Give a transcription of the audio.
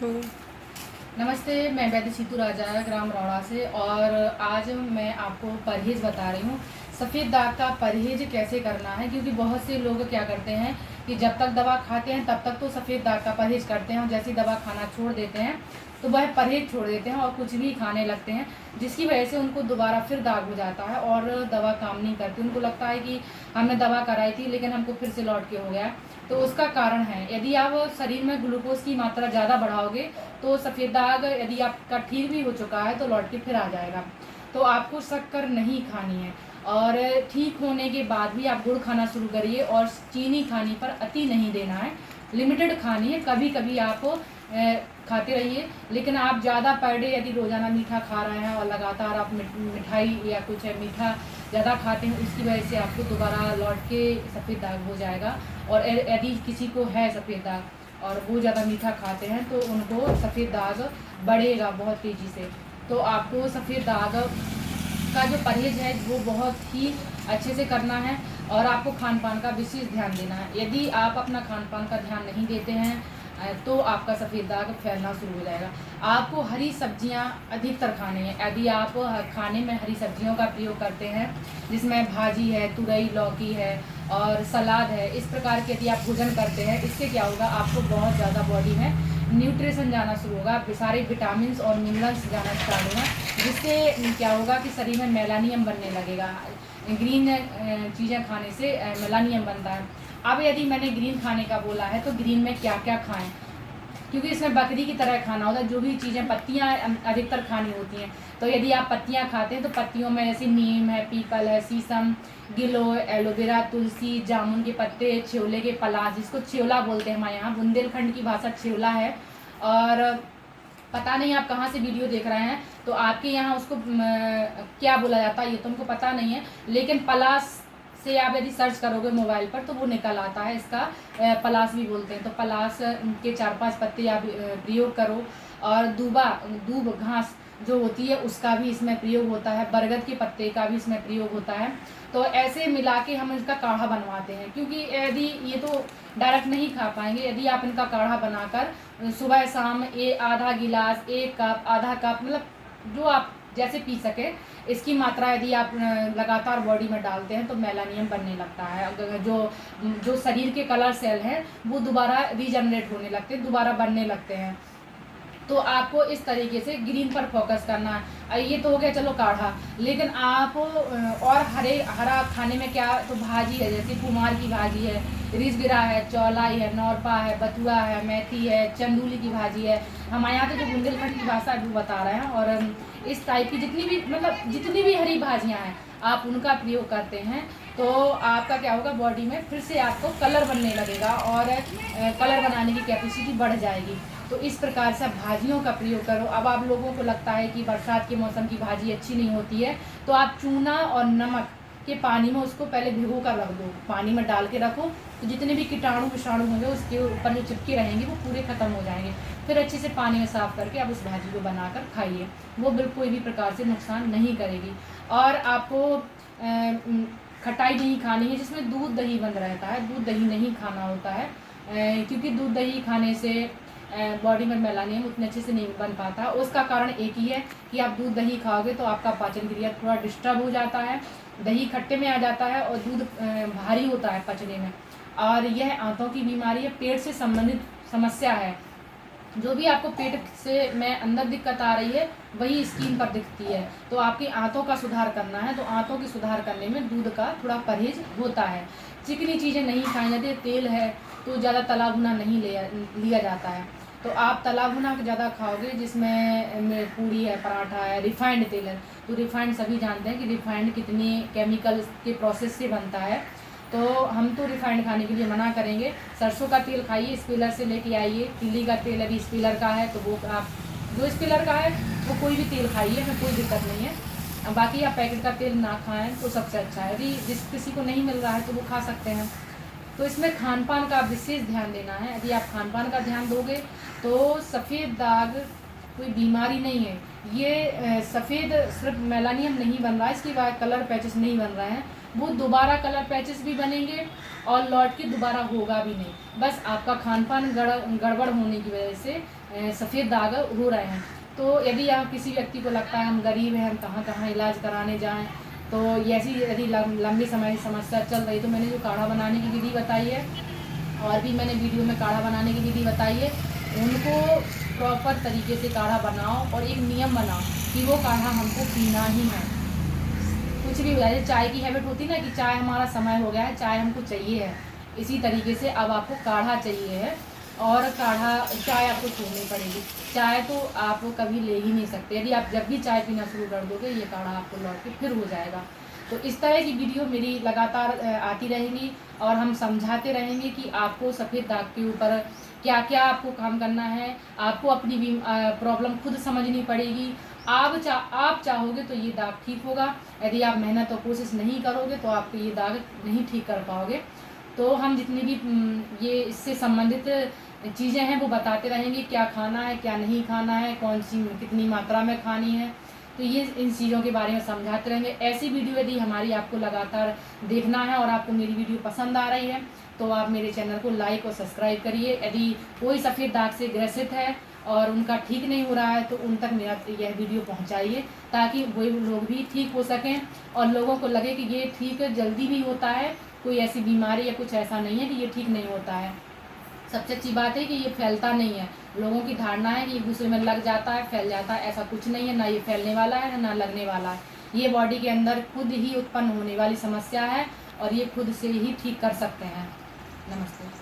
तो नमस्ते, मैं वैद्य सीतू राजा ग्राम रौड़ा से। और आज मैं आपको परहेज़ बता रही हूँ। सफ़ेद दाग का परहेज़ कैसे करना है, क्योंकि बहुत से लोग क्या करते हैं कि जब तक दवा खाते हैं तब तक तो सफ़ेद दाग का परहेज़ करते हैं, और जैसी दवा खाना छोड़ देते हैं तो वह परहेज़ छोड़ देते हैं और कुछ भी खाने लगते हैं, जिसकी वजह से उनको दोबारा फिर दाग हो जाता है और दवा काम नहीं करती। उनको लगता है कि हमने दवा कराई थी लेकिन हमको फिर से लौट के हो गया। तो उसका कारण है, यदि आप शरीर में ग्लूकोज की मात्रा ज़्यादा बढ़ाओगे तो सफ़ेद दाग यदि आपका ठीक भी हो चुका है तो लौट के फिर आ जाएगा। तो आपको शक्कर नहीं खानी है, और ठीक होने के बाद भी आप गुड़ खाना शुरू करिए, और चीनी खाने पर अति नहीं देना है, लिमिटेड खानी है। कभी कभी आप खाते रहिए, लेकिन आप ज़्यादा पर डे यदि रोज़ाना मीठा खा रहे हैं और लगातार आप मिठाई या कुछ मीठा ज़्यादा खाते हैं, उसकी वजह से आपको दोबारा लौट के सफ़ेद दाग हो जाएगा। और यदि किसी को है सफ़ेद दाग और वो ज़्यादा मीठा खाते हैं तो उनको सफ़ेद दाग बढ़ेगा बहुत तेज़ी से। तो आपको सफ़ेद दाग का जो परहेज़ है वो बहुत ही अच्छे से करना है, और आपको खान पान का विशेष ध्यान देना है। यदि आप अपना खान पान का ध्यान नहीं देते हैं तो आपका सफ़ेद दाग फैलना शुरू हो जाएगा। आपको हरी सब्जियां अधिकतर खानी है। यदि आप खाने में हरी सब्जियों का प्रयोग करते हैं, जिसमें भाजी है, तुरई, लौकी है और सलाद है, इस प्रकार के यदि आप भोजन करते हैं, इससे क्या होगा, आपको बहुत ज़्यादा बॉडी में न्यूट्रिशन जाना शुरू होगा, सारे विटामिन और मिनरल्स जाना स्टार्ट होगा, जिससे क्या होगा कि शरीर में मेलानियम बनने लगेगा। ग्रीन चीज़ें खाने से मेलानियम बनता है। अब यदि मैंने ग्रीन खाने का बोला है तो ग्रीन में क्या क्या खाएं, क्योंकि इसमें बकरी की तरह खाना होता है। जो भी चीज़ें पत्तियां अधिकतर खानी होती हैं, तो यदि आप पत्तियां खाते हैं तो पत्तियों में जैसे नीम है, पीपल है, शीशम, गिलोय, एलोवेरा, तुलसी, जामुन के पत्ते, छेवले के पलाश, जिसको छेवला बोलते हैं हमारे यहाँ, बुंदेलखंड की भाषा छेवला है। और पता नहीं आप कहाँ से वीडियो देख रहे हैं, तो आपके यहाँ उसको क्या बोला जाता है ये तो हमको पता नहीं है, लेकिन पलाश से आप यदि सर्च करोगे मोबाइल पर तो वो निकल आता है। इसका पलाश भी बोलते हैं। तो पलाश के 4-5 पत्ते आप प्रयोग करो, और दूब घास जो होती है उसका भी इसमें प्रयोग होता है, बरगद के पत्ते का भी इसमें प्रयोग होता है। तो ऐसे मिला के हम इसका काढ़ा बनवाते हैं, क्योंकि यदि ये तो डायरेक्ट नहीं खा पाएंगे। यदि आप इनका काढ़ा बनाकर सुबह शाम आधा गिलास, 1 कप, आधा कप, मतलब जो आप जैसे पी सके, इसकी मात्रा यदि आप लगातार बॉडी में डालते हैं तो मेलानियम बनने लगता है। जो शरीर के कलर सेल हैं वो दोबारा रीजनरेट होने लगते हैं, दोबारा बनने लगते हैं। तो आपको इस तरीके से ग्रीन पर फोकस करना है। ये तो हो गया चलो काढ़ा, लेकिन आप और हरा खाने में क्या, तो भाजी है, जैसे कुमार की भाजी है, रिजगिरा है, चौलाई है, नौरपा है, बथुआ है, मेथी है, चंदूली की भाजी है। हमारे यहाँ तो जो बुंदेलखंड की भाषा है वो बता रहे हैं। और इस टाइप की जितनी भी हरी भाजियाँ हैं आप उनका प्रयोग करते हैं, तो आपका क्या होगा, बॉडी में फिर से आपको कलर बनने लगेगा और कलर बनाने की कैपेसिटी बढ़ जाएगी। तो इस प्रकार से भाजियों का प्रयोग करो। अब आप लोगों को लगता है कि बरसात के मौसम की भाजी अच्छी नहीं होती है, तो आप चूना और नमक के पानी में उसको पहले भिगो कर रख दो, पानी में डाल के रखो, तो जितने भी कीटाणु विषाणु होंगे उसके ऊपर जो चिपके रहेंगे वो पूरे खत्म हो जाएंगे। फिर अच्छे से पानी में साफ करके आप उस भाजी को बनाकर खाइए, वो बिल्कुल कोई भी प्रकार से नुकसान नहीं करेगी। और आपको खटाई नहीं खानी है जिसमें दूध दही बंद रहता है, दूध दही नहीं खाना होता है, क्योंकि दूध दही खाने से बॉडी में मेलानियम उतने अच्छे से नहीं बन पाता। उसका कारण एक ही है कि आप दूध दही खाओगे तो आपका पाचन क्रिया थोड़ा डिस्टर्ब हो जाता है, दही खट्टे में आ जाता है और दूध भारी होता है पचने में, और यह आंतों की बीमारी है, पेट से संबंधित समस्या है। जो भी आपको पेट से में अंदर दिक्कत आ रही है वही स्किन पर दिखती है। तो आपकी आंतों का सुधार करना है, तो आंतों की सुधार करने में दूध का थोड़ा परहेज होता है। चिकनी चीज़ें नहीं खाई जाती, तेल है तो ज़्यादा तला भुना नहीं लिया जाता है। तो आप तला भुना ज़्यादा खाओगे जिसमें पूड़ी है, पराठा है, रिफाइंड तेल है। तो रिफाइंड सभी जानते हैं कि रिफाइंड कितने केमिकल के प्रोसेस से बनता है, तो हम तो रिफाइंड खाने के लिए मना करेंगे। सरसों का तेल खाइए, स्पीलर से लेके आइए। तिल्ली का तेल अभी स्पीलर का है तो वो आप जो स्पीलर का है वो कोई भी तेल खाइए, हमें कोई दिक्कत नहीं है। बाकी आप पैकेट का तेल ना खाएं तो सबसे अच्छा है। यदि किसी को नहीं मिल रहा है तो वो खा सकते हैं। तो इसमें खान पान का विशेष ध्यान देना है। यदि आप खान पान का ध्यान दोगे तो सफ़ेद दाग कोई बीमारी नहीं है। ये सफ़ेद सिर्फ मेलानियम नहीं बन रहा है, इसके बाद कलर पैचेस नहीं बन रहे हैं, वो दोबारा कलर पैचेस भी बनेंगे और लौट के दोबारा होगा भी नहीं। बस आपका खान पान गड़बड़ होने की वजह से सफ़ेद दाग हो रहे हैं। तो यदि आप किसी व्यक्ति को लगता है हम गरीब हैं, हम कहाँ कहाँ इलाज कराने जाएं, तो ऐसी यदि लंबी समय समस्या चल रही, तो मैंने जो काढ़ा बनाने की विधि बताई है और भी मैंने वीडियो में काढ़ा बनाने की विधि बताई है, उनको प्रॉपर तरीके से काढ़ा बनाओ और एक नियम बनाओ कि वो काढ़ा हमको पीना ही है। कुछ भी हो जाए, चाय की हैबिट होती ना कि चाय हमारा समय हो गया है, चाय हमको चाहिए है, इसी तरीके से अब आपको काढ़ा चाहिए है और काढ़ा चाय आपको छोड़नी पड़ेगी। चाय तो आप कभी ले ही नहीं सकते, यदि आप जब भी चाय पीना शुरू कर दोगे ये काढ़ा आपको लौट के फिर हो जाएगा। तो इस तरह की वीडियो मेरी लगातार आती रहेंगी और हम समझाते रहेंगे कि आपको सफ़ेद दाग के ऊपर क्या क्या आपको काम करना है। आपको अपनी भी प्रॉब्लम खुद समझनी पड़ेगी। आप चाहोगे तो ये दाग ठीक होगा, यदि आप मेहनत और कोशिश नहीं करोगे तो आपको ये दाग नहीं ठीक कर पाओगे। तो हम जितनी भी ये इससे संबंधित चीज़ें हैं वो बताते रहेंगे, क्या खाना है क्या नहीं खाना है, कौन सी कितनी मात्रा में खानी है, तो ये इन चीज़ों के बारे में समझाते रहेंगे। ऐसी वीडियो यदि हमारी आपको लगातार देखना है और आपको मेरी वीडियो पसंद आ रही है तो आप मेरे चैनल को लाइक और सब्सक्राइब करिए। यदि कोई सफ़ेद दाग से ग्रसित है और उनका ठीक नहीं हो रहा है तो उन तक मेरा यह वीडियो पहुंचाइए ताकि वो लोग भी ठीक हो सकें और लोगों को लगे कि ये ठीक जल्दी भी होता है, कोई ऐसी बीमारी या कुछ ऐसा नहीं है कि ये ठीक नहीं होता है। सबसे अच्छी बात है कि ये फैलता नहीं है। लोगों की धारणा है कि एक दूसरे में लग जाता है, फैल जाता है, ऐसा कुछ नहीं है। ना ये फैलने वाला है ना लगने वाला है। ये बॉडी के अंदर खुद ही उत्पन्न होने वाली समस्या है और ये खुद से ही ठीक कर सकते हैं। नमस्ते।